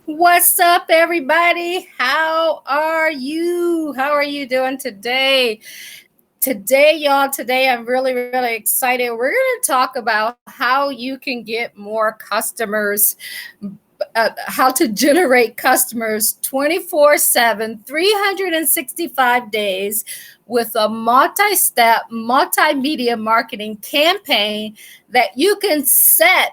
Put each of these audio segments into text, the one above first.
What's up, everybody? How are you? How are you doing today? Today I'm really excited. We're going to talk about how you can get more customers, how to generate customers 24/7, 365 days with a multi-step, multimedia marketing campaign that you can set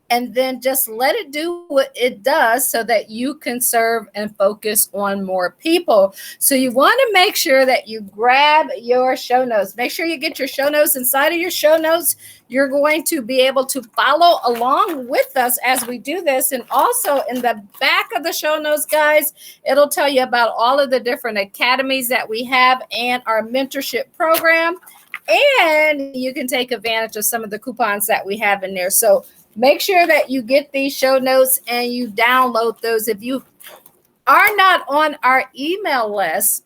and then just let it do what it does so that you can serve and focus on more people. So you want to make sure that you grab your show notes. Make sure you get your show notes. Inside of your show notes, you're going to be able to follow along with us as we do this. And also in the back of the show notes, guys, it'll tell you about all of the different academies that we have and our mentorship program. And you can take advantage of some of the coupons that we have in there. So make sure that you get these show notes and you download those. If you are not on our email list,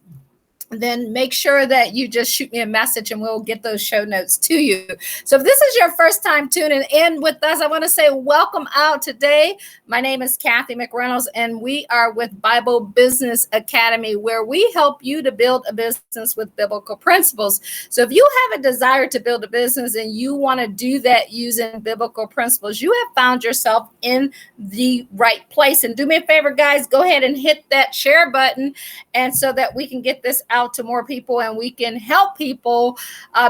then make sure that you just shoot me a message and we'll get those show notes to you. So if this is your first time tuning in with us, I want to say welcome out today. My name is Kathy McReynolds, and we are with Bible Business Academy, where we help you to build a business with biblical principles. So if you have a desire to build a business and you want to do that using biblical principles, you have found yourself in the right place. And do me a favor, guys, go ahead and hit that share button, and so that we can get this out to more people and we can help people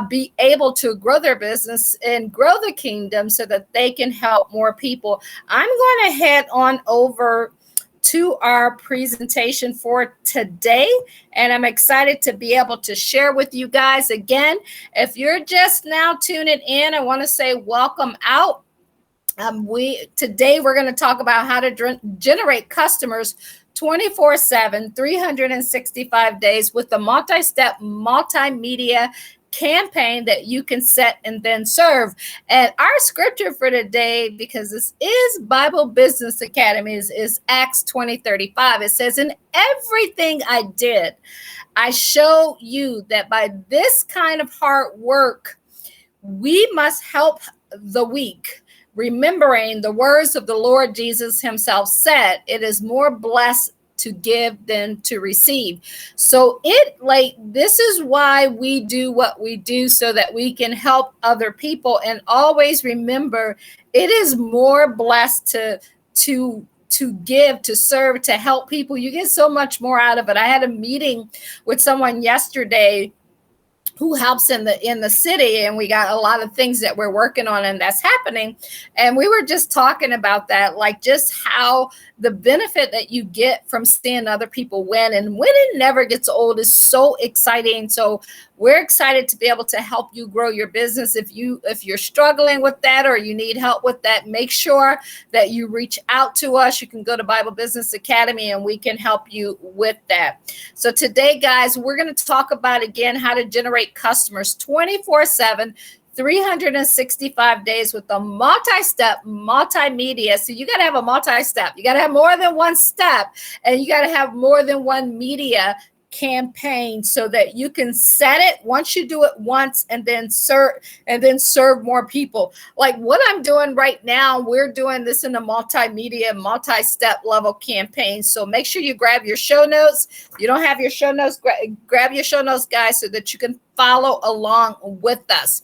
be able to grow their business and grow the kingdom so that they can help more people. I'm going to head on over to our presentation for today, and I'm excited to be able to share with you guys. Again, if you're just now tuning in, I want to say welcome out. Today we're going to talk about how to generate customers 24/7, 365 days with the multi-step multimedia campaign that you can set and then serve. And our scripture for today, because this is Bible Business Academy, is Acts 20:35. It says, "In everything I did, I show you that by this kind of hard work, we must help the weak, remembering the words of the Lord Jesus himself said, it is more blessed to give than to receive." So this is why we do what we do, so that we can help other people. And always remember, it is more blessed to give, to serve, to help people. You get so much more out of it. I had a meeting with someone yesterday who helps in the city, and we got a lot of things that we're working on and that's happening. And we were just talking about that, like just how the benefit that you get from seeing other people win, and when it never gets old, is so exciting. So we're excited to be able to help you grow your business. If you're struggling with that or you need help with that, make sure that you reach out to us. You can go to Bible Business Academy and we can help you with that. So today, guys, we're going to talk about, again, how to generate customers 24/7, 365 days with a multi-step multimedia. So you got to have a multi-step. You got to have more than one step, and you got to have more than one media campaign so that you can set it once you do it once and then serve more people. Like what I'm doing right now, we're doing this in a multimedia, multi-step level campaign. So make sure you grab your show notes. If you don't have your show notes, grab your show notes, guys, so that you can follow along with us.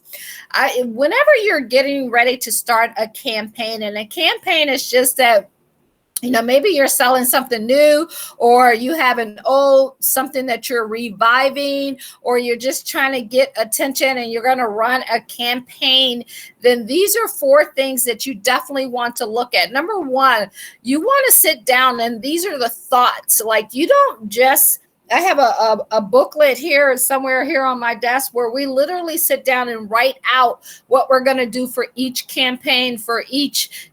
Whenever you're getting ready to start a campaign, and a campaign is just that, maybe you're selling something new, or you have an old something that you're reviving, or you're just trying to get attention and you're going to run a campaign, then these are 4 things that you definitely want to look at. Number 1, you want to sit down, and these are the thoughts. Like, you don't just I have a booklet here somewhere here on my desk where we literally sit down and write out what we're going to do for each campaign, for each,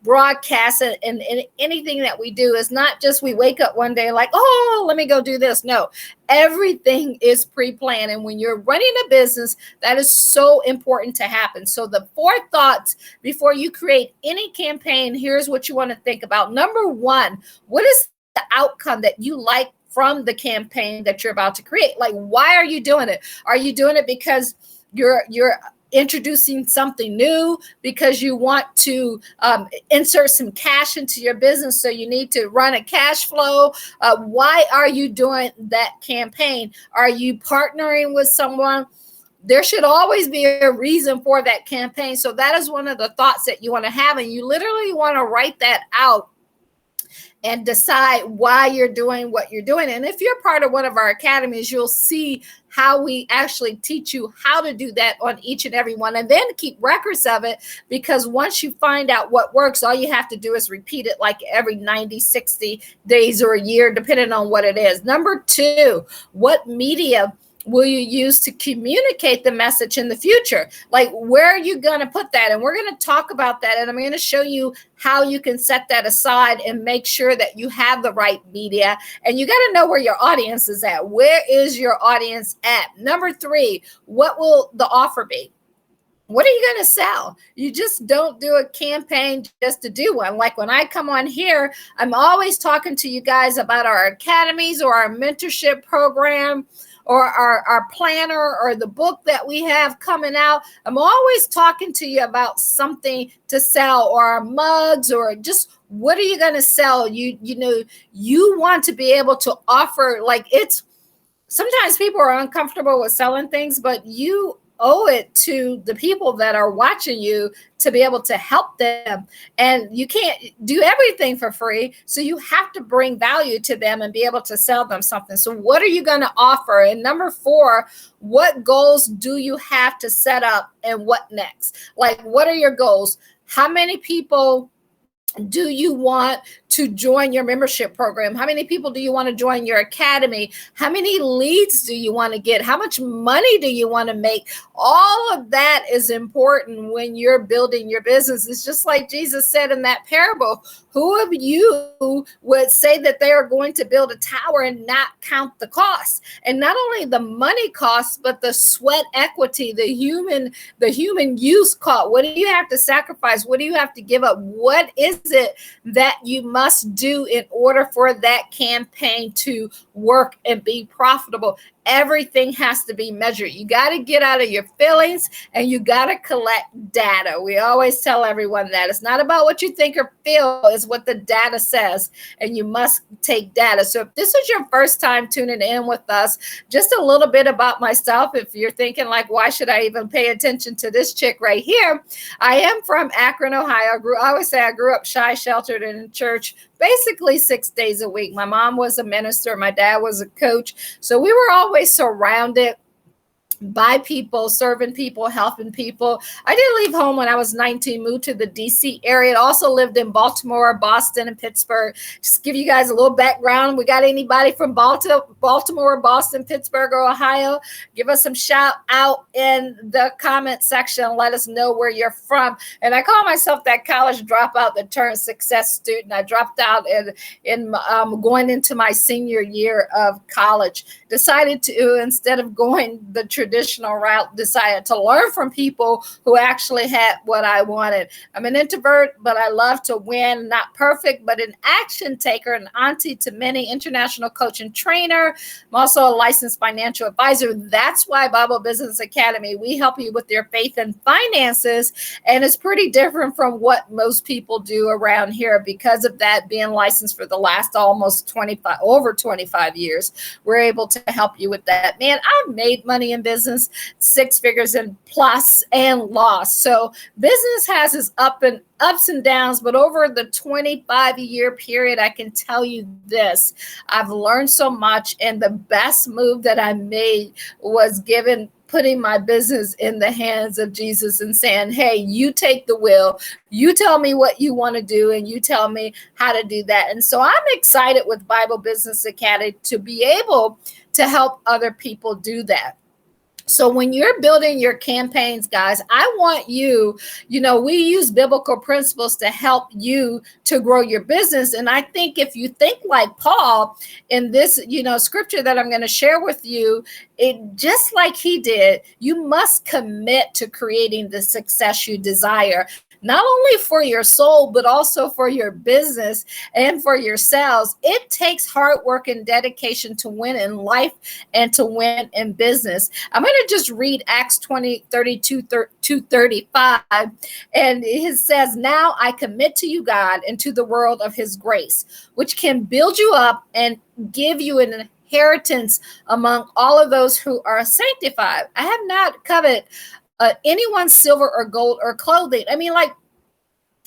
broadcast, and anything that we do. Is not just we wake up one day like, oh, let me go do this. No, everything is pre-planned. And when you're running a business, that is so important to happen. So the 4 thoughts before you create any campaign, here's what you want to think about. Number 1, what is the outcome that you like from the campaign that you're about to create? Like, why are you doing it? Are you doing it because you're introducing something new because you want to insert some cash into your business, so you need to run a cash flow. Why are you doing that campaign? Are you partnering with someone? There should always be a reason for that campaign. So that is one of the thoughts that you want to have, and you literally want to write that out and decide why you're doing what you're doing. And if you're part of one of our academies, you'll see how we actually teach you how to do that on each and every one, and then keep records of it, because once you find out what works, all you have to do is repeat it like every 90, 60 days or a year, depending on what it is. Number 2, what media will you use to communicate the message in the future? Like, where are you going to put that? And we're going to talk about that. And I'm going to show you how you can set that aside and make sure that you have the right media. And you got to know where your audience is at. Where is your audience at? Number 3, what will the offer be? What are you going to sell? You just don't do a campaign just to do one. Like when I come on here, I'm always talking to you guys about our academies or our mentorship program, or our planner, or the book that we have coming out. I'm always talking to you about something to sell, or our mugs, or just what are you going to sell? You know, you want to be able to offer, like, it's sometimes people are uncomfortable with selling things, but you owe it to the people that are watching you to be able to help them. And you can't do everything for free. So you have to bring value to them and be able to sell them something. So what are you going to offer? And number 4, what goals do you have to set up, and what next? Like, what are your goals? How many people do you want to join your membership program? How many people do you want to join your academy? How many leads do you want to get? How much money do you want to make? All of that is important when you're building your business. It's just like Jesus said in that parable. Who of you would say that they are going to build a tower and not count the cost? And not only the money costs, but the sweat equity, the human use cost. What do you have to sacrifice? What do you have to give up? What is it that you must do in order for that campaign to work and be profitable? Everything has to be measured. You got to get out of your feelings, and you got to collect data. We always tell everyone that it's not about what you think or feel, it's what the data says, and you must take data. So if this is your first time tuning in with us, just a little bit about myself. If you're thinking like, why should I even pay attention to this chick right here? I am from Akron, Ohio. I always say I grew up shy, sheltered, and in church basically 6 days a week. My mom was a minister. My dad was a coach. So we were always surrounded by people, serving people, helping people. I did leave home when I was 19, moved to the DC area. Also lived in Baltimore, Boston, and Pittsburgh. Just give you guys a little background. We got anybody from Baltimore, Boston, Pittsburgh, or Ohio? Give us some shout out in the comment section. Let us know where you're from. And I call myself that college dropout that turned success student. I dropped out in going into my senior year of college. Decided to, instead of going the traditional route, decided to learn from people who actually had what I wanted. I'm an introvert, but I love to win. Not perfect, but an action taker, an auntie to many, international coach and trainer. I'm also a licensed financial advisor. That's why Bible Business Academy, we help you with your faith and finances. And it's pretty different from what most people do around here. Because of that, being licensed for the last almost over 25 years, we're able to help you with that. Man, I've made money in business, 6 figures and plus, and lost. So business has its ups and downs, but over the 25-year period, I can tell you this: I've learned so much, and the best move that I made was putting my business in the hands of Jesus and saying, hey, you take the wheel, you tell me what you want to do, and you tell me how to do that. And so I'm excited with Bible Business Academy to be able to help other people do that. So when you're building your campaigns, guys, I want you, we use biblical principles to help you to grow your business. And I think if you think like Paul in this, scripture that I'm going to share with you, it just like he did, you must commit to creating the success you desire. not only for your soul, but also for your business and for your sales. It takes hard work and dedication to win in life and to win in business. I'm going to just read Acts 20:32 to 35. And it says, now I commit to you, God, and to the world of his grace, which can build you up and give you an inheritance among all of those who are sanctified. I have not coveted anyone's silver or gold or clothing. I mean, like,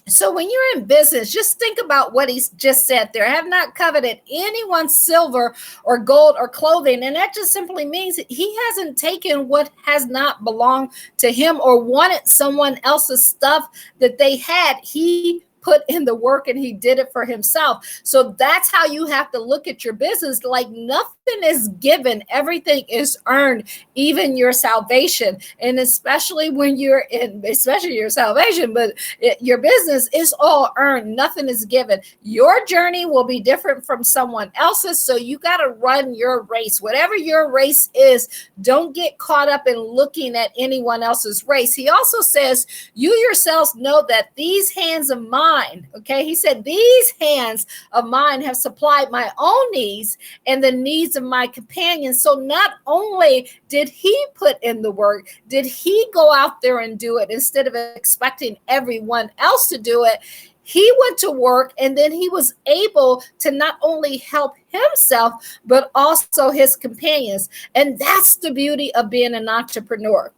so when you're in business, just think about what he's just said there. I have not coveted anyone's silver or gold or clothing. And that just simply means he hasn't taken what has not belonged to him or wanted someone else's stuff that they had. He put in the work and he did it for himself. So that's how you have to look at your business. Like, nothing is given, everything is earned, even your salvation. And especially when you're in, especially your salvation, but your business is all earned. Nothing is given. Your journey will be different from someone else's. So you got to run your race. Whatever your race is, don't get caught up in looking at anyone else's race. He also says, you yourselves know that these hands of mine, okay, he said, these hands of mine have supplied my own needs and the needs of my companions. So not only did he put in the work, did he go out there and do it instead of expecting everyone else to do it. He went to work, and then he was able to not only help himself, but also his companions. And that's the beauty of being an entrepreneur.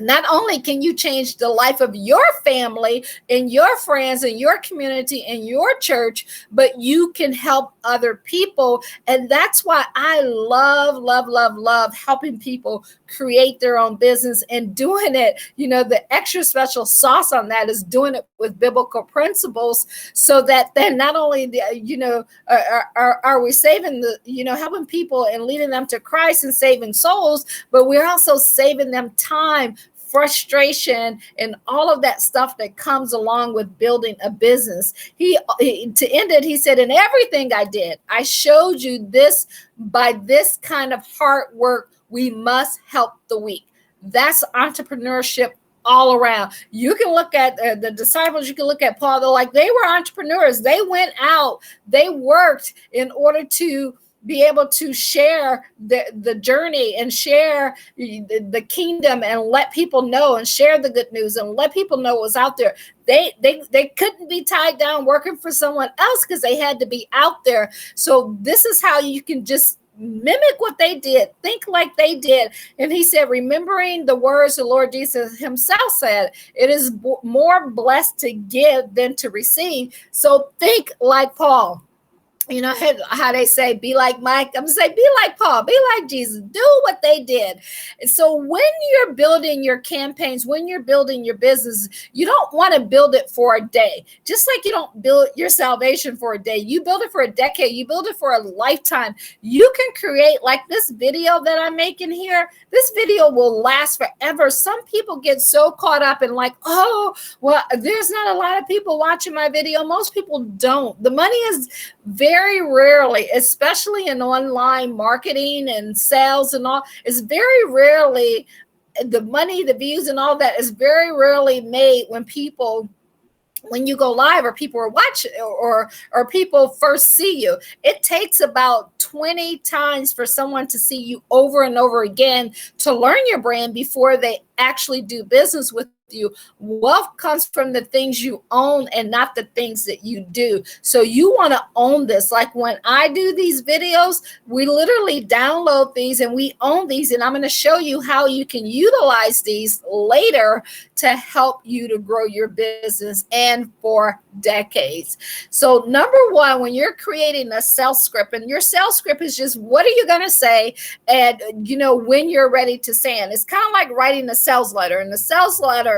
Not only can you change the life of your family and your friends and your community and your church, but you can help other people. And that's why I love helping people create their own business and doing it. You know, the extra special sauce on that is doing it with biblical principles, so that then not only, are we saving helping people and leading them to Christ and saving souls, but we're also saving them time, frustration, and all of that stuff that comes along with building a business. He to end it, he said, in everything I did, I showed you this by this kind of hard work, we must help the weak. That's entrepreneurship all around. You can look at the disciples, you can look at Paul, they're like, they were entrepreneurs. They went out, they worked in order to be able to share the journey and share the kingdom and let people know and share the good news and let people know what's out there. They couldn't be tied down working for someone else because they had to be out there. So this is how you can just mimic what they did, think like they did. And he said, remembering the words the Lord Jesus himself said, it is more blessed to give than to receive. So think like Paul. You know how they say, be like Mike. I'm going to say, be like Paul, be like Jesus, do what they did. And so when you're building your campaigns, when you're building your business, you don't want to build it for a day. Just like you don't build your salvation for a day, you build it for a decade, you build it for a lifetime. You can create, like this video that I'm making here, this video will last forever. Some people get so caught up in like, oh, well, there's not a lot of people watching my video. Most people don't. The money is very rarely, especially in online marketing and sales and all, is very rarely, the money, the views and all that is very rarely made when you go live or people are watching or people first see you. It takes about 20 times for someone to see you over and over again to learn your brand before they actually do business with you. Wealth comes from the things you own and not the things that you do. So you want to own this. Like when I do these videos, we literally download these and we own these. And I'm going to show you how you can utilize these later to help you to grow your business and for decades. So number one, when you're creating a sales script, and your sales script is just, what are you going to say? And when you're ready to say it, it's kind of like writing a sales letter. And the sales letter,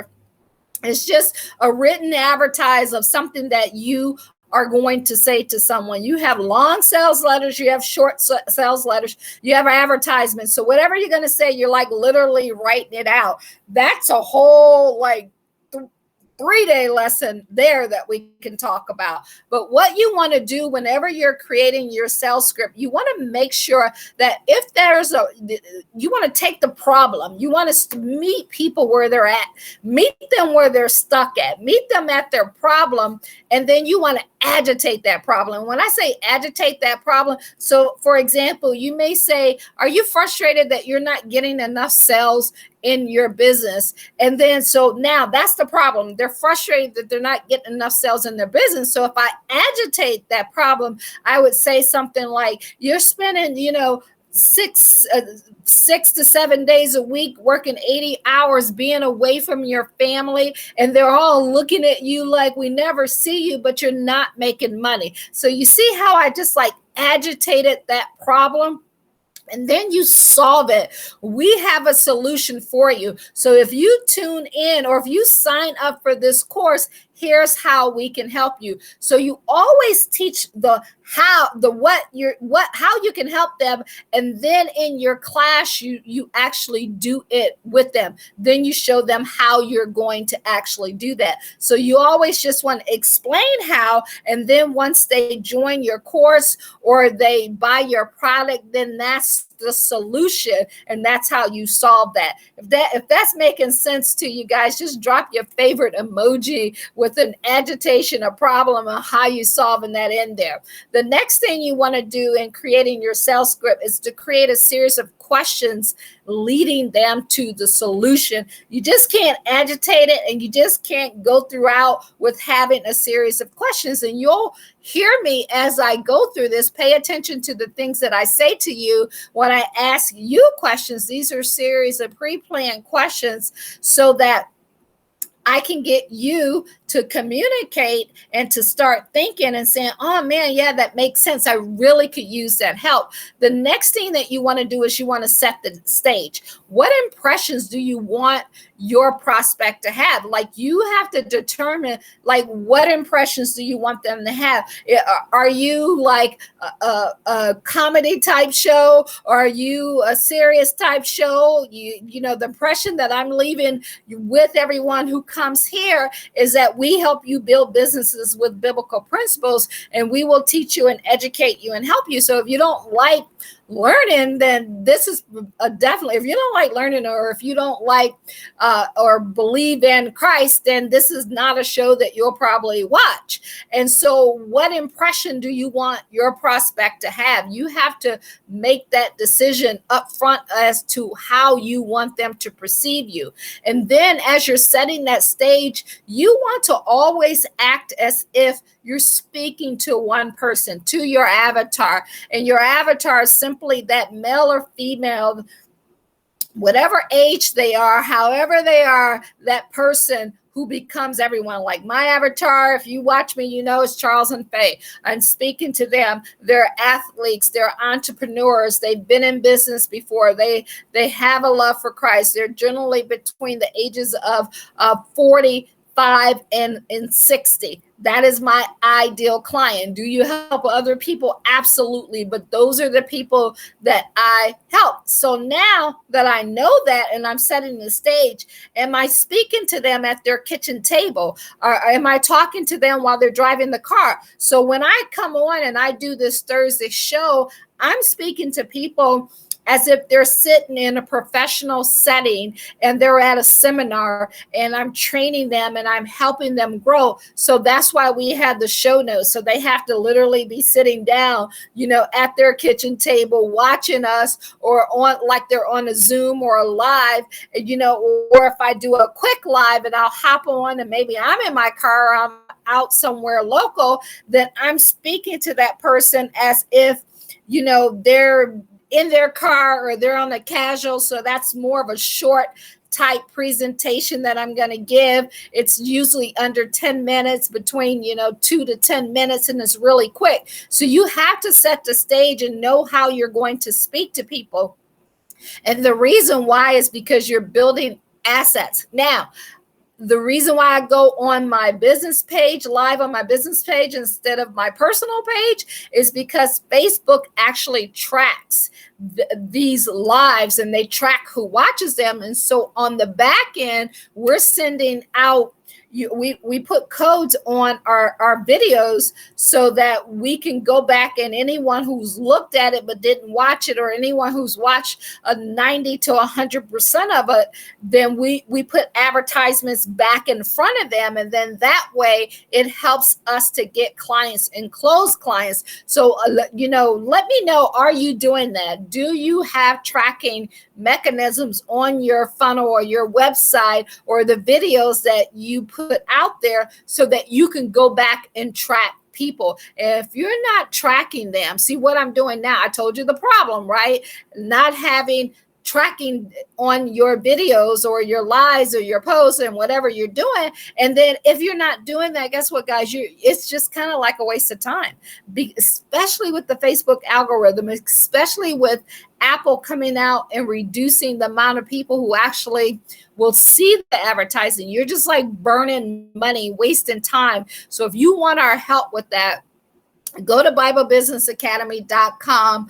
it's just a written advertise of something that you are going to say to someone. You have long sales letters, you have short sales letters, you have advertisements. So whatever you're going to say, you're like literally writing it out. That's a whole like 3-day lesson there that we can talk about. But what you want to do whenever you're creating your sales script, you want to make sure that if you want to take the problem, you want to meet people where they're at, meet them where they're stuck at, meet them at their problem, and then you want to agitate that problem. When I say agitate that problem, so for example, you may say, are you frustrated that you're not getting enough sales in your business? And then, so now that's the problem. They're frustrated that they're not getting enough sales in their business. So if I agitate that problem, I would say something like, you're spending, 6 to 7 days a week working 80 hours, being away from your family, and they're all looking at you like we never see you, but you're not making money. So you see how I just like agitated that problem? And then you solve it. We have a solution for you. So if you tune in or if you sign up for this course, here's how we can help you. So you always teach how you can help them. And then in your class, you actually do it with them. Then you show them how you're going to actually do that. So you always just want to explain how, and then once they join your course or they buy your product, then that's the solution, and that's how you solve that. If that's making sense to you guys, just drop your favorite emoji with an agitation, a problem, and how you solving that in there. The next thing you want to do in creating your sales script is to create a series of questions leading them to the solution. You just can't agitate it, and you just can't go throughout with having a series of questions. And you'll hear me as I go through this. Pay attention to the things that I say to you when I ask you questions. These are series of pre-planned questions so that I can get you to communicate and to start thinking and saying, oh man, yeah, that makes sense. I really could use that help. The next thing that you want to do is you want to set the stage. What impressions do you want your prospect to have? Like, you have to determine, like, what impressions do you want them to have? Are you like a comedy type show? Or are you a serious type show? The impression that I'm leaving with everyone who comes here is that we help you build businesses with biblical principles, and we will teach you and educate you and help you. So if you don't like learning, then this is definitely, if you don't like learning, or if you don't like or believe in Christ, then this is not a show that you'll probably watch. And so what impression do you want your prospect to have? You have to make that decision up front as to how you want them to perceive you. And then as you're setting that stage, you want to always act as if you're speaking to one person, to your avatar. And your avatar is simply that male or female, whatever age they are, however they are, that person who becomes everyone. Like my avatar, if you watch me, you know it's Charles and Faye. I'm speaking to them. They're athletes, they're entrepreneurs, they've been in business before, they have a love for Christ. They're generally between the ages of 45 and 60. That is my ideal client. Do you help other people? Absolutely. But those are the people that I help. So now that I know that and I'm setting the stage, am I speaking to them at their kitchen table? Or am I talking to them while they're driving the car? So when I come on and I do this Thursday show, I'm speaking to people as if they're sitting in a professional setting and they're at a seminar, and I'm training them and I'm helping them grow. So that's why we had the show notes. So they have to literally be sitting down, at their kitchen table watching us, or on, like they're on a Zoom or a live, or if I do a quick live and I'll hop on and maybe I'm in my car, or I'm out somewhere local, then I'm speaking to that person as if, they're in their car or they're on a casual. So that's more of a short type presentation that I'm going to give. It's usually under 10 minutes, between 2 to 10 minutes, and it's really quick. So you have to set the stage and know how you're going to speak to people. And the reason why is because you're building assets. Now, the reason why I go on my business page, live on my business page instead of my personal page, is because Facebook actually tracks these lives, and they track who watches them. And so on the back end, we're sending out we put codes on our videos so that we can go back, and anyone who's looked at it but didn't watch it, or anyone who's watched a 90 to 100% of it, then we put advertisements back in front of them, and then that way it helps us to get clients and close clients. So let me know, are you doing that? Do you have tracking mechanisms on your funnel or your website or the videos that you put out there so that you can go back and track people? If you're not tracking them, see what I'm doing now, I told you the problem, right? Not having tracking on your videos or your lives or your posts and whatever you're doing. And then if you're not doing that, guess what, guys? It's just kind of like a waste of time, especially with the Facebook algorithm, especially with Apple coming out and reducing the amount of people who actually will see the advertising. You're just like burning money, wasting time. So if you want our help with that, go to BibleBusinessAcademy.com,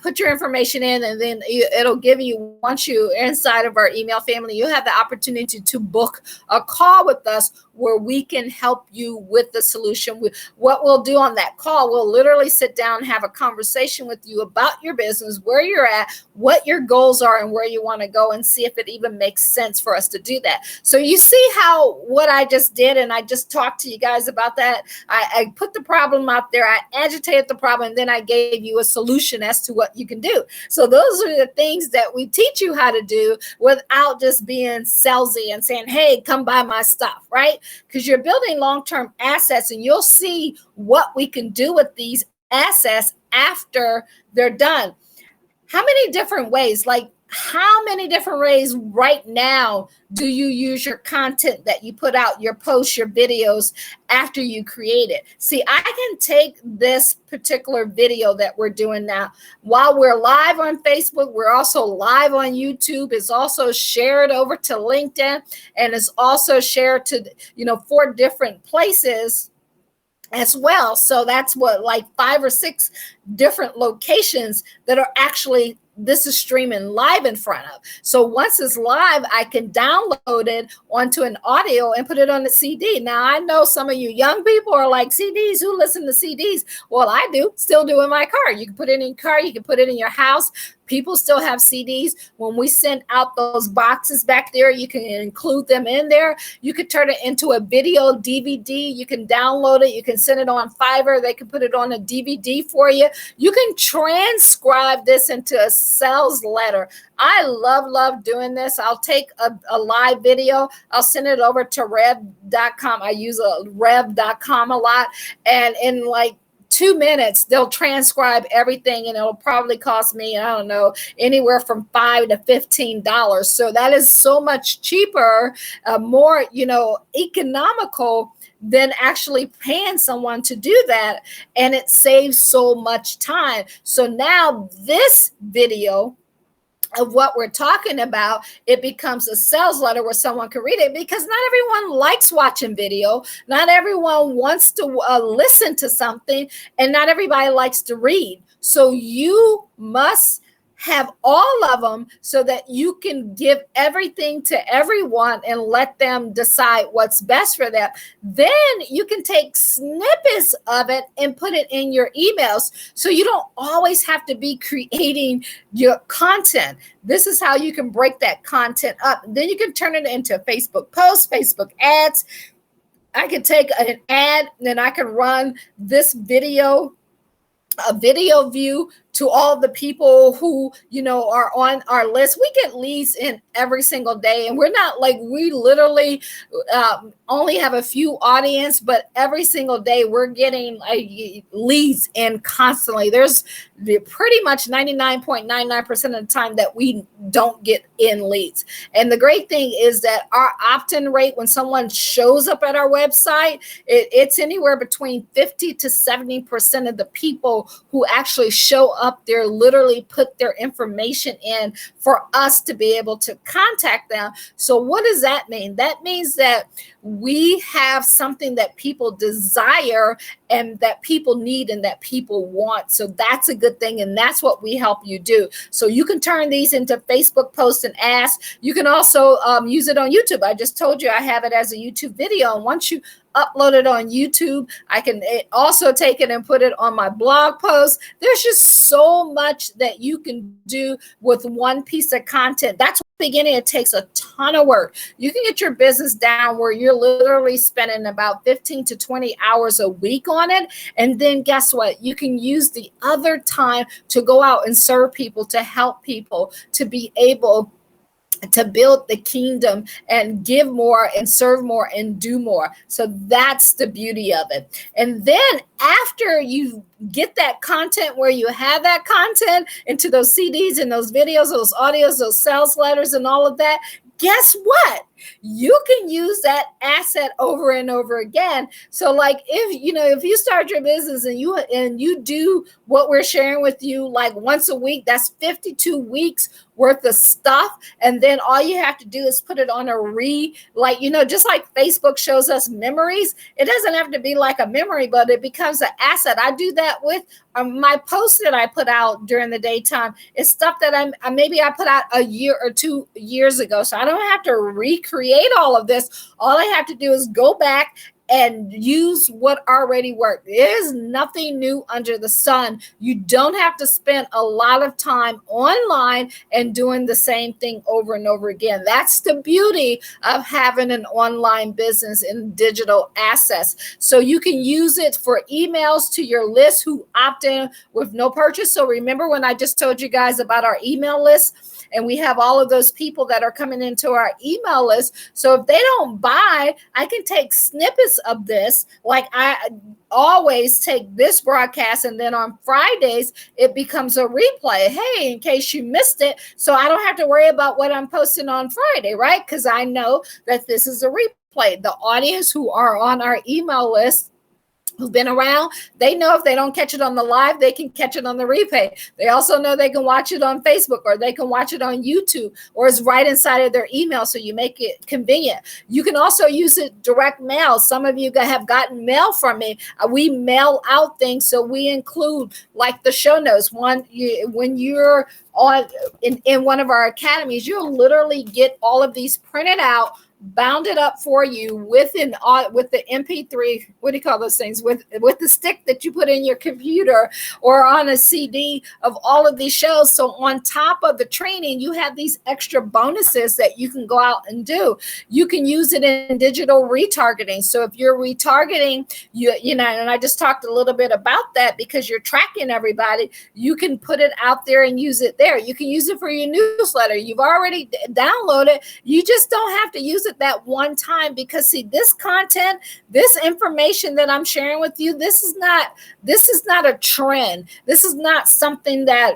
put your information in, and then it'll give you, once you're inside of our email family, you'll have the opportunity to book a call with us where we can help you with the solution. What we'll do on that call, we'll literally sit down and have a conversation with you about your business, where you're at, what your goals are, and where you want to go, and see if it even makes sense for us to do that. So you see how what I just did, and I just talked to you guys about that. I put the problem out there, I agitated the problem, and then I gave you a solution as to what you can do. So those are the things that we teach you how to do without just being salesy and saying, hey, come buy my stuff, right? Because you're building long-term assets, and you'll see what we can do with these assets after they're done. How many different ways, how many different ways right now do you use your content that you put out, your posts, your videos after you create it? See, I can take this particular video that we're doing now. While we're live on Facebook, we're also live on YouTube. It's also shared over to LinkedIn, and it's also shared to 4 different places as well. So that's like 5 or 6 different locations that are actually, this is streaming live in front of. So once it's live, I can download it onto an audio and put it on the CD. Now, I know some of you young people are like, CDs, who listen to CDs? Well, I do, still do in my car. You can put it in your car, you can put it in your house. People still have CDs. When we send out those boxes back there, you can include them in there. You could turn it into a video DVD. You can download it. You can send it on Fiverr. They can put it on a DVD for you. You can transcribe this into a sales letter. I love doing this. I'll take a live video. I'll send it over to rev.com. I use rev.com a lot. And in 2 minutes, they'll transcribe everything, and it'll probably cost me, I don't know, anywhere from $5 to $15. So that is so much cheaper, more, economical than actually paying someone to do that. And it saves so much time. So now this video of what we're talking about, it becomes a sales letter where someone can read it, because not everyone likes watching video. Not everyone wants to listen to something, and not everybody likes to read. So you must have all of them so that you can give everything to everyone and let them decide what's best for them. Then you can take snippets of it and put it in your emails, so you don't always have to be creating your content. This is how you can break that content up. Then you can turn it into Facebook posts, Facebook ads. I can take an ad, and then I can run this video, a video view, to all the people who, are on our list. We get leads in every single day, and we're not we literally only have a few audience, but every single day we're getting leads in constantly. There's pretty much 99.99% of the time that we don't get in leads. And the great thing is that our opt-in rate, when someone shows up at our website, it's anywhere between 50 to 70% of the people who actually show up there literally put their information in for us to be able to contact them. So what does that mean? That means that we have something that people desire, and that people need and that people want. So that's a good thing. And that's what we help you do. So you can turn these into Facebook posts and ads. You can also use it on YouTube. I just told you I have it as a YouTube video. And once you upload it on YouTube, I can also take it and put it on my blog post. There's just so much that you can do with one piece of content. That's beginning. It takes a ton of work. You can get your business down where you're literally spending about 15 to 20 hours a week on it. And then guess what? You can use the other time to go out and serve people, to help people, to be able to build the kingdom and give more and serve more and do more. So that's the beauty of it. And then after you get that content, where you have that content into those CDs and those videos, those audios, those sales letters and all of that, guess what? You can use that asset over and over again. So like if you start your business and you do what we're sharing with you like once a week, that's 52 weeks worth of stuff. And then all you have to do is put it on just like Facebook shows us memories. It doesn't have to be like a memory, but it becomes an asset. I do that with my posts that I put out during the daytime. It's stuff that I put out a year or 2 years ago. So I don't have to recreate all of this. All I have to do is go back and use what already worked. There is nothing new under the sun. You don't have to spend a lot of time online and doing the same thing over and over again. That's the beauty of having an online business and digital assets. So you can use it for emails to your list who opt in with no purchase. So remember when I just told you guys about our email list? And we have all of those people that are coming into our email list. So if they don't buy, I can take snippets of this. Like I always take this broadcast, and then on Fridays, it becomes a replay. Hey, in case you missed it. So I don't have to worry about what I'm posting on Friday, right? Because I know that this is a replay. The audience who are on our email list, who've been around, they know if they don't catch it on the live, they can catch it on the replay. They also know they can watch it on Facebook, or they can watch it on YouTube, or it's right inside of their email, so you make it convenient. You can also use it direct mail. Some of you have gotten mail from me. We mail out things, so we include like the show notes. When you're on in one of our academies, you'll literally get all of these printed out, bounded up for you with the MP3, what do you call those things, with the stick that you put in your computer, or on a CD of all of these shows. So on top of the training, you have these extra bonuses that you can go out and do. You can use it in digital retargeting. So if you're retargeting, and I just talked a little bit about that, because you're tracking everybody, you can put it out there and use it there. You can use it for your newsletter. You've already downloaded. You just don't have to use it that one time, because see, this content, this information that I'm sharing with you, this is not a trend. This is not something that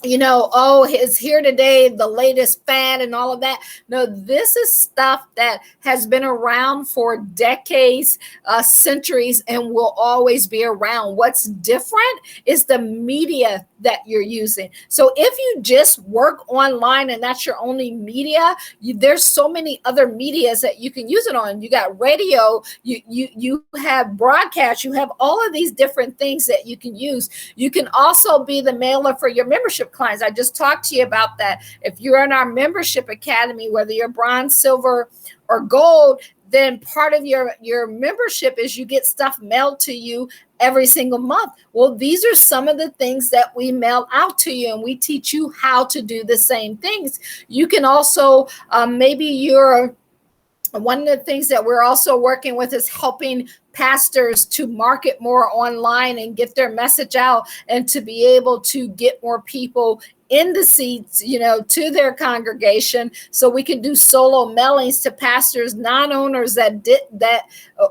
is here today, the latest fad and all of that. No, this is stuff that has been around for decades, centuries, and will always be around. What's different is the media that you're using. So if you just work online and that's your only media, there's so many other medias that you can use it on. You got radio, you have broadcast, you have all of these different things that you can use. You can also be the mailer for your membership clients. I just talked to you about that. If you're in our membership academy, whether you're bronze, silver, or gold, then part of your membership is you get stuff mailed to you every single month. Well, these are some of the things that we mail out to you, and we teach you how to do the same things. You can also, one of the things that we're also working with is helping pastors to market more online and get their message out, and to be able to get more people in the seats, to their congregation. So we can do solo mailings to pastors, non-owners that did that,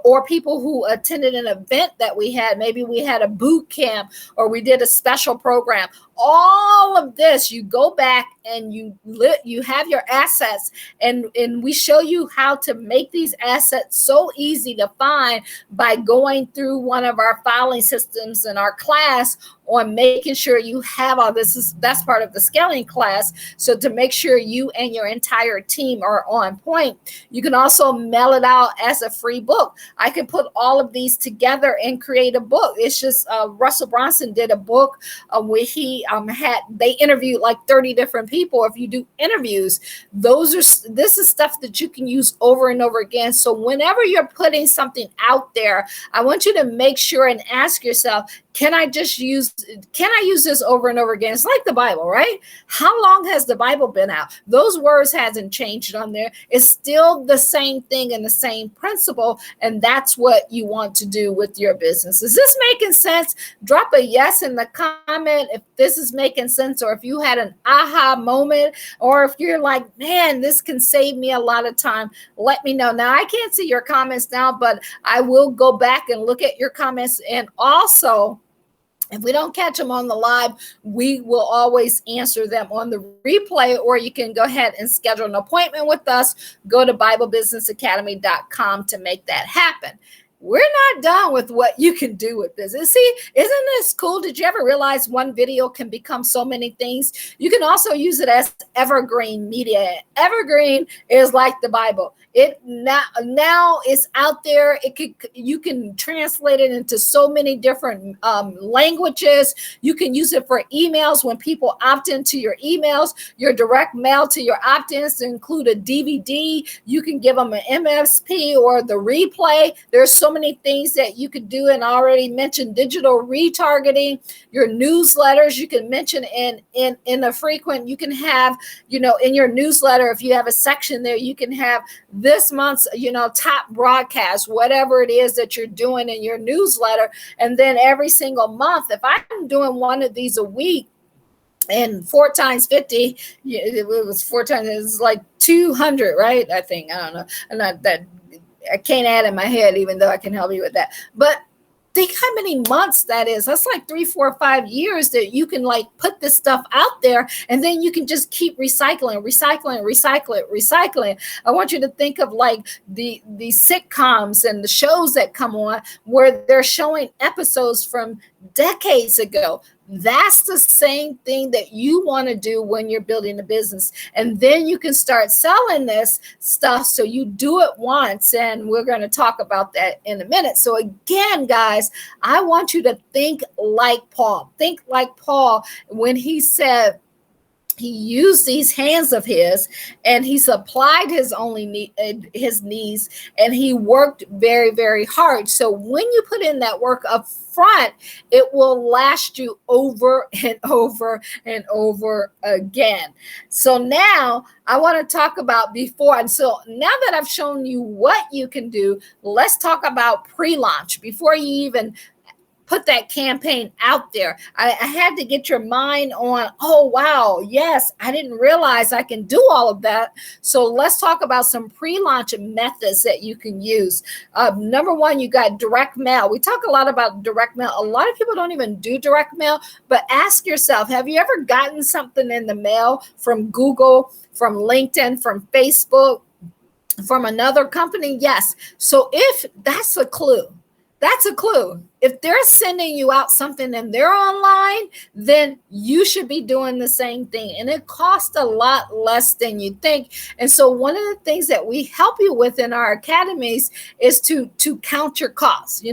or people who attended an event that we had. Maybe we had a boot camp, or we did a special program. all of this, you go back and you have your assets, and we show you how to make these assets so easy to find by going through one of our filing systems in our class on making sure you have all this. That's part of the scaling class. So to make sure you and your entire team are on point, you can also mail it out as a free book. I can put all of these together and create a book. It's just Russell Bronson did a book where he they interviewed like 30 different people. If you do interviews, this is stuff that you can use over and over again. So whenever you're putting something out there, I want you to make sure and ask yourself, can I use this over and over again? It's like the Bible, right? How long has the Bible been out? Those words hasn't changed on there. It's still the same thing and the same principle. And that's what you want to do with your business. Is this making sense? Drop a yes in the comment if this is making sense, or if you had an aha moment, or if you're like, man, this can save me a lot of time. Let me know. Now, I can't see your comments now, but I will go back and look at your comments. And also, if we don't catch them on the live, we will always answer them on the replay, or you can go ahead and schedule an appointment with us. Go to BibleBusinessAcademy.com to make that happen. We're not done with what you can do with business. See, isn't this cool? Did you ever realize one video can become so many things? You can also use it as evergreen media. Evergreen is like the Bible. It now is out there. You can translate it into so many different languages. You can use it for emails when people opt into your emails, your direct mail to your opt-ins to include a DVD. You can give them an MSP or the replay. There's so many things that you could do, and I already mentioned digital retargeting. Your newsletters you can mention in a frequent. You can have, in your newsletter, if you have a section there, you can have this month's, top broadcast, whatever it is that you're doing in your newsletter. And then every single month, if I'm doing one of these a week, and 4 times 50, it was 4 times, it was like 200, right? I think, I don't know. I'm not that, I can't add in my head, even though I can help you with that. But think how many months that is. That's like 3, 4, 5 years that you can like put this stuff out there, and then you can just keep recycling. I want you to think of like the sitcoms and the shows that come on where they're showing episodes from decades ago. That's the same thing that you want to do when you're building a business. And then you can start selling this stuff. So you do it once, and we're going to talk about that in a minute. So again, guys, I want you to think like Paul. Think like Paul when he said, he used these hands of his, and he supplied his needs, and he worked very, very hard. So when you put in that work up front, it will last you over and over and over again. So now I want to talk about before. And so now that I've shown you what you can do, let's talk about pre-launch before you even put that campaign out there. I had to get your mind on, oh, wow, yes, I didn't realize I can do all of that. So let's talk about some pre-launch methods that you can use. Number one, you got direct mail. We talk a lot about direct mail. A lot of people don't even do direct mail, but ask yourself, have you ever gotten something in the mail from Google, from LinkedIn, from Facebook, from another company? Yes. So if that's a clue, that's a clue. If they're sending you out something and they're online, then you should be doing the same thing. And it costs a lot less than you think. And so one of the things that we help you with in our academies is to count your costs.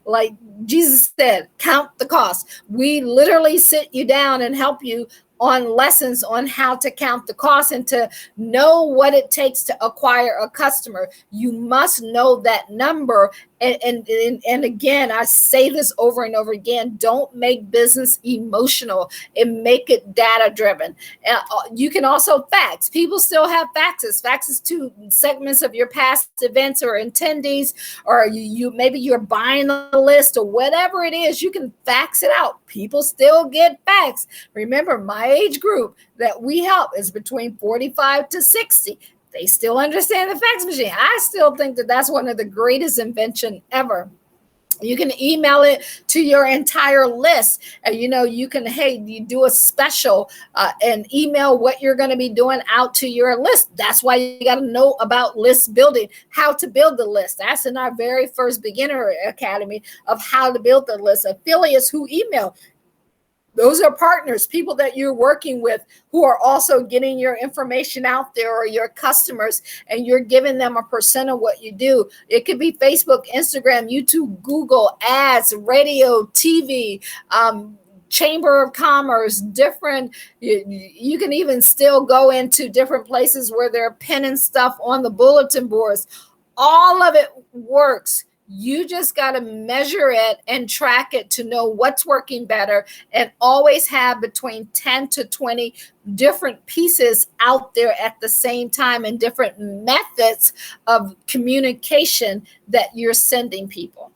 Like Jesus said, count the cost. We literally sit you down and help you on lessons on how to count the cost and to know what it takes to acquire a customer. You must know that number. And again, I say this over and over again, don't make business emotional and make it data driven. You can also fax. People still have faxes to segments of your past events or attendees, or you maybe you're buying a list or whatever it is, you can fax it out. People still get fax. Remember, my age group that we help is between 45 to 60. They still understand the fax machine. I still think that that's one of the greatest invention ever. You can email it to your entire list. You can, hey, you do a special and email what you're going to be doing out to your list. That's why you got to know about list building, how to build the list. That's in our very first beginner academy of how to build the list. Affiliates who email, those are partners, people that you're working with who are also getting your information out there, or your customers, and you're giving them a percent of what you do. It could be Facebook, Instagram, YouTube, Google, ads, radio, TV, Chamber of Commerce, different. You can even still go into different places where they're pinning stuff on the bulletin boards. All of it works. You just got to measure it and track it to know what's working better, and always have between 10 to 20 different pieces out there at the same time, and different methods of communication that you're sending people.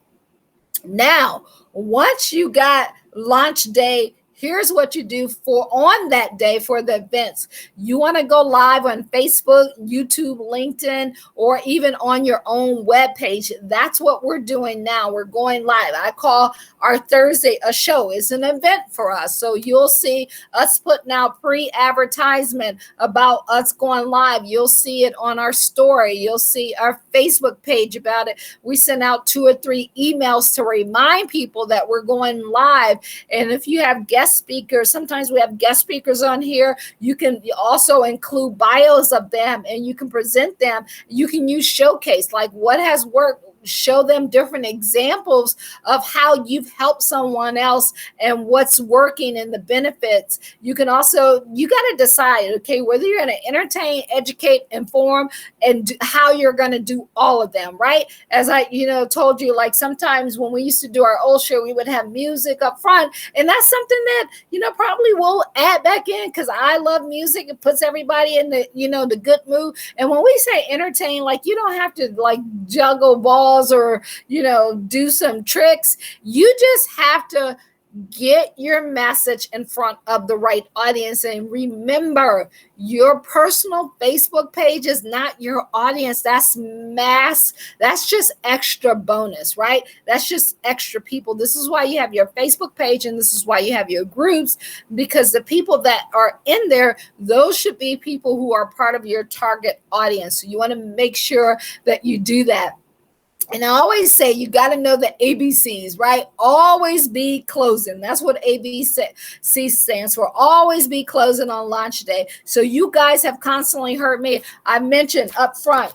Now, once you got launch day, here's what you do for on that day for the events. You want to go live on Facebook, YouTube, LinkedIn, or even on your own web page. That's what we're doing now. We're going live. I call our Thursday a show. It's an event for us. So you'll see us putting out pre-advertisement about us going live. You'll see it on our story. You'll see our Facebook page about it. We send out 2 or 3 emails to remind people that we're going live. And if you have guest speakers, sometimes we have guest speakers on here. You can also include bios of them, and you can present them. You can use showcase, like what has worked. Show them different examples of how you've helped someone else and what's working and the benefits. You can also, you got to decide, okay, whether you're going to entertain, educate, inform, and how you're going to do all of them, right? As I, told you, like sometimes when we used to do our old show, we would have music up front, and that's something that, probably we'll add back in, because I love music. It puts everybody in the, the good mood. And when we say entertain, like you don't have to like juggle balls or do some tricks. You just have to get your message in front of the right audience. And remember, your personal Facebook page is not your audience. That's mass. That's just extra bonus, right? That's just extra people. This is why you have your Facebook page, and this is why you have your groups, because the people that are in there, those should be people who are part of your target audience. So you want to make sure that you do that. And I always say you got to know the ABCs, right? Always be closing. That's what ABC stands for. Always be closing on launch day. So you guys have constantly heard me. I mentioned up front,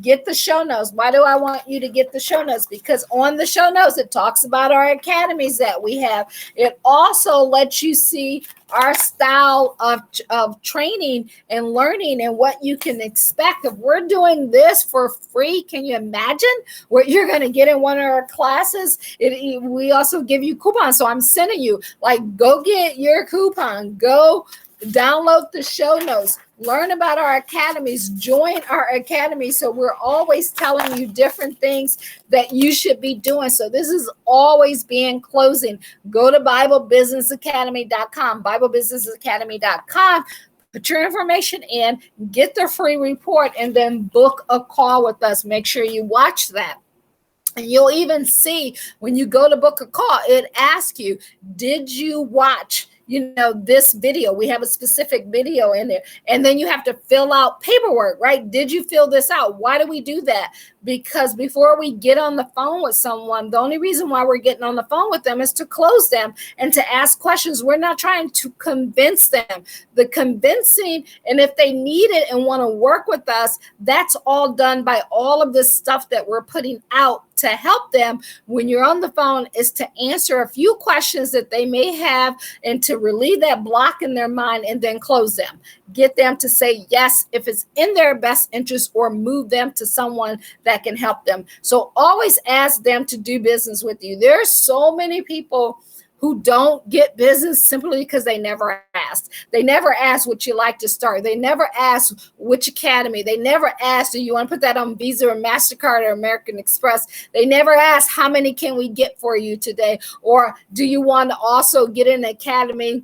get the show notes. Why do I want you to get the show notes? Because on the show notes, it talks about our academies that we have. It also lets you see our style of training and learning and what you can expect. If we're doing this for free, can you imagine what you're going to get in one of our classes? We also give you coupons. So I'm sending you, like, go get your coupon. Go download the show notes. Learn about our academies, join our academy. So we're always telling you different things that you should be doing. So this is always being closing. Go to BibleBusinessAcademy.com, BibleBusinessAcademy.com. Put your information in, get the free report, and then book a call with us. Make sure you watch that. And you'll even see when you go to book a call, it asks you, did you watch this video? We have a specific video in there. And then you have to fill out paperwork, right? Did you fill this out? Why do we do that? Because before we get on the phone with someone, the only reason why we're getting on the phone with them is to close them and to ask questions. We're not trying to convince them. The convincing, and if they need it and want to work with us, that's all done by all of this stuff that we're putting out to help them when you're on the phone, is to answer a few questions that they may have and to relieve that block in their mind, and then close them. Get them to say yes if it's in their best interest, or move them to someone that can help them. So always ask them to do business with you. There are so many people who don't get business simply because they never asked. They never asked, would you like to start? They never asked which academy. They never asked, do you want to put that on Visa or MasterCard or American Express? They never asked, how many can we get for you today? Or do you want to also get an academy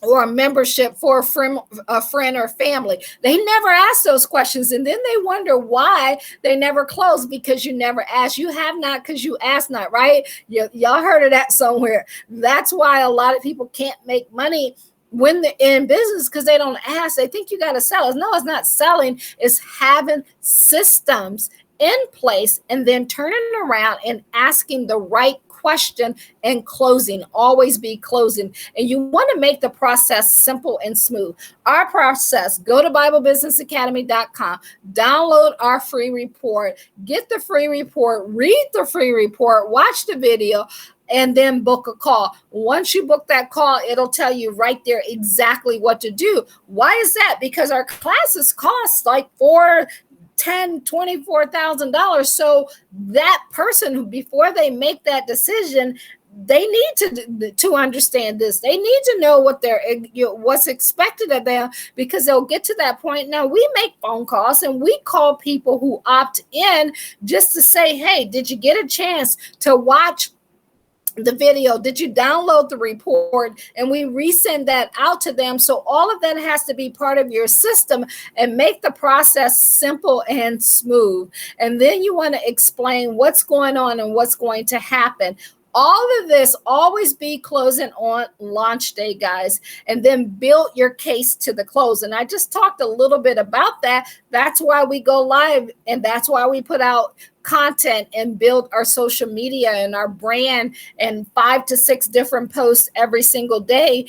or a membership for a friend or family. They never ask those questions. And then they wonder why they never close, because you never ask. You have not because you ask not, right? Y'all heard of that somewhere. That's why a lot of people can't make money when they're in business, because they don't ask. They think you got to sell. No, it's not selling. It's having systems in place and then turning around and asking the right question and closing. Always be closing. And you want to make the process simple and smooth. Our process: go to BibleBusinessAcademy.com, download our free report, get the free report, read the free report, watch the video, and then book a call. Once you book that call, it'll tell you right there exactly what to do. Why is that? Because our classes cost like $24,000. So that person, before they make that decision, they need to understand this. They need to know what's expected of them, because they'll get to that point. Now, we make phone calls and we call people who opt in just to say, hey, did you get a chance to watch the video? Did you download the report? And we resend that out to them. So all of that has to be part of your system and make the process simple and smooth. And then you want to explain what's going on and what's going to happen. All of this, always be closing on launch day, guys, and then build your case to the close. And I just talked a little bit about that. That's why we go live, and that's why we put out content and build our social media and our brand, and 5 to 6 different posts every single day,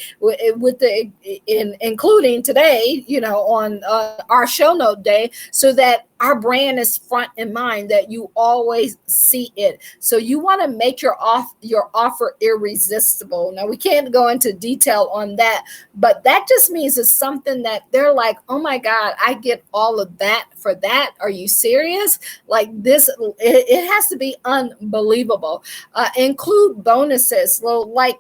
including today, on our show note day, so that our brand is front in mind, that you always see it. So you want to make your offer irresistible. Now, we can't go into detail on that, but that just means it's something that they're like, oh my God, I get all of that for that. Are you serious? Like this, it has to be unbelievable. Include bonuses. Well, like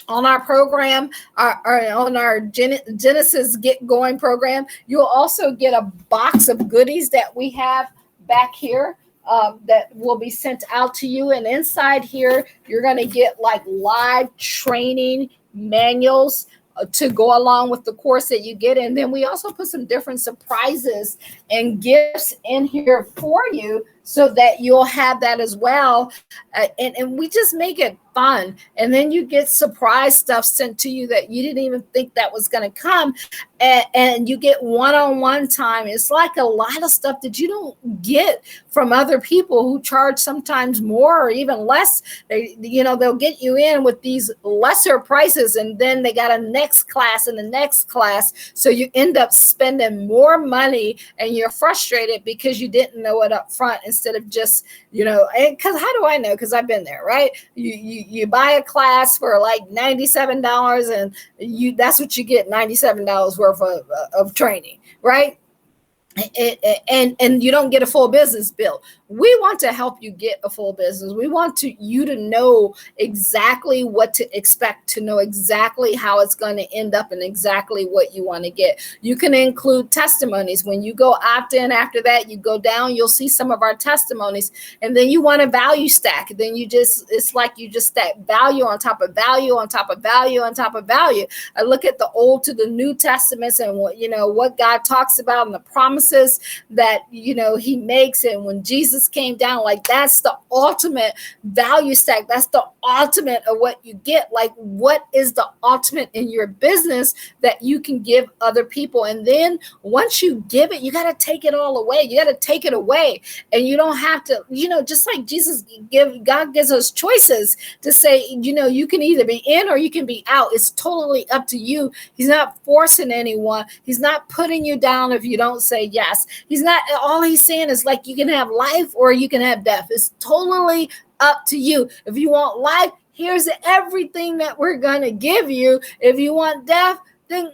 on our program, on our Genesis Get Going program, you'll also get a box of goodies that we have back here that will be sent out to you. And inside here, you're going to get like live training manuals to go along with the course that you get. And then we also put some different surprises and gifts in here for you, so that you'll have that as well. And we just make it fun. And then you get surprise stuff sent to you that you didn't even think that was going to come. And you get one-on-one time. It's like a lot of stuff that you don't get from other people who charge sometimes more or even less. They'll get you in with these lesser prices, and then they got a next class and the next class. So you end up spending more money, and you're frustrated because you didn't know it up front, instead of just, because how do I know? Because I've been there, right? You buy a class for like $97, and that's what you get, $97 worth of training, right? And you don't get a full business built. We want to help you get a full business. We want you to know exactly what to expect, to know exactly how it's going to end up, and exactly what you want to get. You can include testimonies. When you go opt in after that, you go down, you'll see some of our testimonies. And then you want a value stack. Then it's like you just stack value on top of value on top of value on top of value. I look at the Old to the New Testaments, and what God talks about, and the promises that he makes. And when Jesus came down, like that's the ultimate value stack. That's the ultimate of what you get. Like, what is the ultimate in your business that you can give other people? And then once you give it, you got to take it all away. You got to take it away. And you don't have to, just like God gives us choices to say, you can either be in or you can be out. It's totally up to you. He's not forcing anyone. He's not putting you down if you don't say yes. All he's saying is, like, you can have life or you can have death. It's totally up to you. If you want life, here's everything that we're going to give you. If you want death, then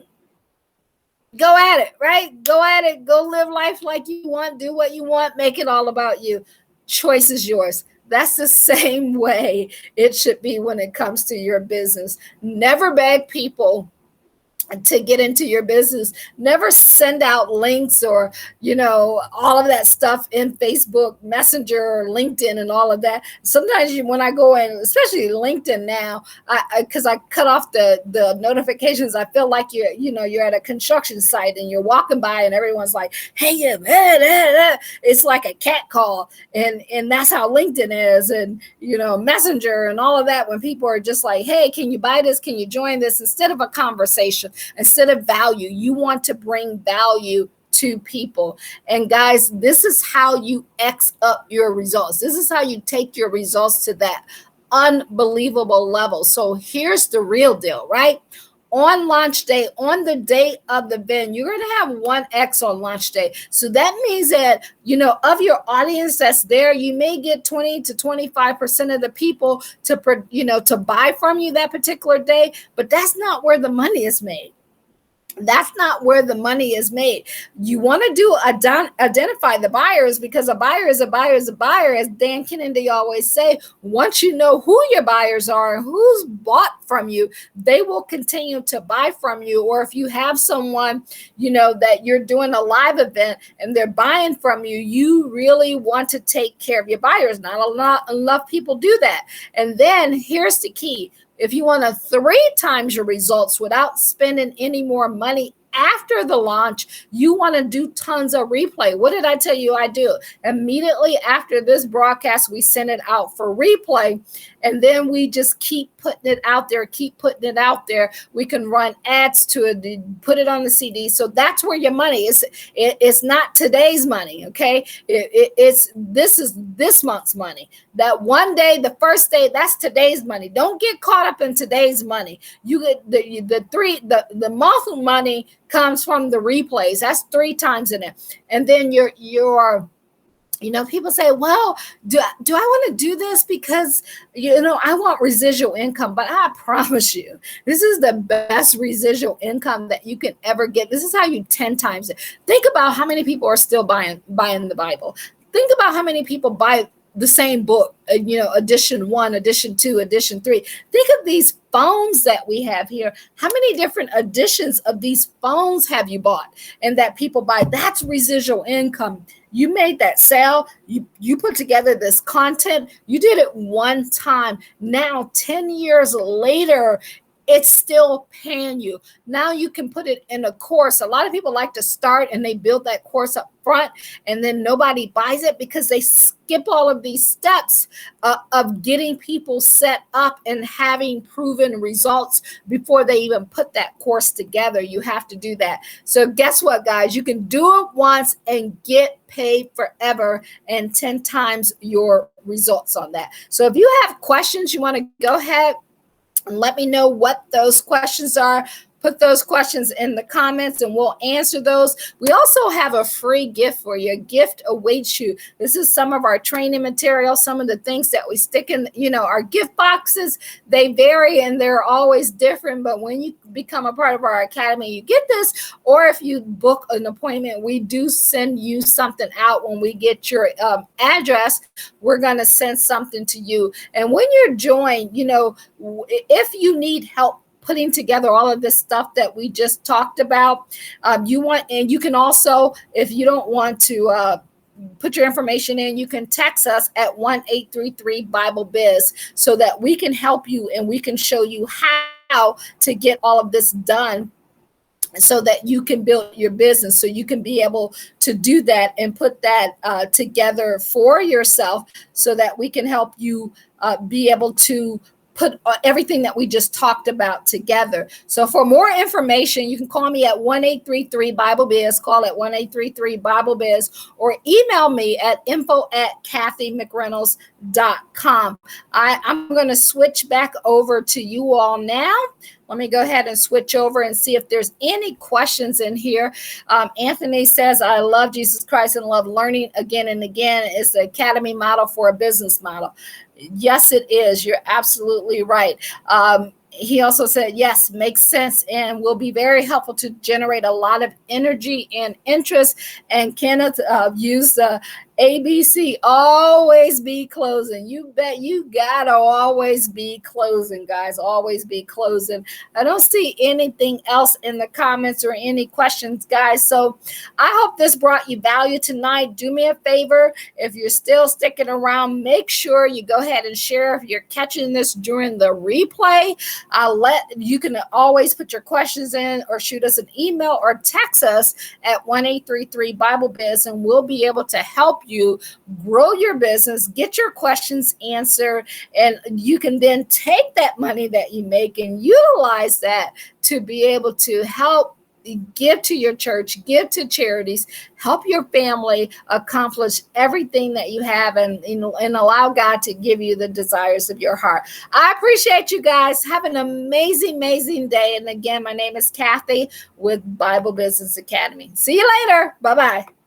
go at it, right? Go at it. Go live life like you want. Do what you want. Make it all about you. Choice is yours. That's the same way it should be when it comes to your business. Never beg people to get into your business. Never send out links or, all of that stuff in Facebook Messenger or LinkedIn and all of that. Sometimes when I go in, especially LinkedIn now, because I cut off the notifications, I feel like you're at a construction site and you're walking by and everyone's like, hey, it's like a cat call. And that's how LinkedIn is. And, Messenger and all of that, when people are just like, hey, can you buy this? Can you join this? Instead of a conversation, instead of value, you want to bring value to people. And guys, this is how you X up your results. This is how you take your results to that unbelievable level. So here's the real deal, right? On launch day, on the day of the event, you're going to have 1X on launch day. So that means that, of your audience that's there, you may get 20 to 25% of the people to buy from you that particular day, but that's not where the money is made. That's not where the money is made. You want to identify the buyers, because a buyer is a buyer is a buyer. As Dan Kennedy always say, once you know who your buyers are and who's bought from you, they will continue to buy from you. Or if you have someone, that you're doing a live event and they're buying from you, you really want to take care of your buyers. Not enough people do that. And then here's the key. If you want to 3 times your results without spending any more money after the launch, you want to do tons of replay. What did I tell you I do? Immediately after this broadcast, we send it out for replay. And then we just keep putting it out there, We can run ads to it, put it on the CD. So that's where your money is. It's not today's money, okay? This is this month's money. That one day, the first day, that's today's money. Don't get caught up in today's money. You get the monthly money comes from the replays. That's 3 times in it. And then your people say, well, do I want to do this because, I want residual income? But I promise you, this is the best residual income that you can ever get. This is how you 10 times it. Think about how many people are still buying the Bible. Think about how many people buy the same book, edition 1, edition 2, edition 3. Think of these phones that we have here. How many different editions of these phones have you bought and that people buy? That's residual income. You made that sale. You put together this content. You did it one time. Now, 10 years later, it's still paying you. Now you can put it in a course. A lot of people like to start and they build that course up front and then nobody buys it because they skip all of these steps of getting people set up and having proven results before they even put that course together. You have to do that. So guess what, guys? You can do it once and get paid forever and 10 times your results on that. So if you have questions, you want to go ahead and let me know what those questions are. Put those questions in the comments and we'll answer those. We also have a free gift for you. A gift awaits you. This is some of our training material, some of the things that we stick in, our gift boxes. They vary and they're always different. But when you become a part of our academy, you get this. Or if you book an appointment, we do send you something out. When we get your address, we're going to send something to you. And when you're joined, if you need help putting together all of this stuff that we just talked about, you can also, if you don't want to put your information in, you can text us at 1-833-BIBLE-BIZ so that we can help you and we can show you how to get all of this done so that you can build your business, so you can be able to do that and put that together for yourself so that we can help you be able to put everything that we just talked about together. So for more information, you can call me at 1-833-BIBLE-BIZ, call at 1-833-BIBLE-BIZ, or email me at info@kathymcreynolds.com. I'm going to switch back over to you all now. Let me go ahead and switch over and see if there's any questions in here. Anthony says, I love Jesus Christ and love learning again and again. It's the academy model for a business model. Yes, it is. You're absolutely right. He also said, yes, makes sense and will be very helpful to generate a lot of energy and interest. And Kenneth used the ABC, always be closing. You bet you gotta always be closing, guys. Always be closing. I don't see anything else in the comments or any questions, guys. So I hope this brought you value tonight. Do me a favor. If you're still sticking around, make sure you go ahead and share. If you're catching this during the replay, you can always put your questions in or shoot us an email or text us at 1-833 Bible Biz, and we'll be able to help you grow your business, get your questions answered, and you can then take that money that you make and utilize that to be able to help give to your church, give to charities, help your family accomplish everything that you have, and allow God to give you the desires of your heart. I appreciate you guys. Have an amazing, amazing day. And again, my name is Kathy with Bible Business Academy. See you later. Bye-bye.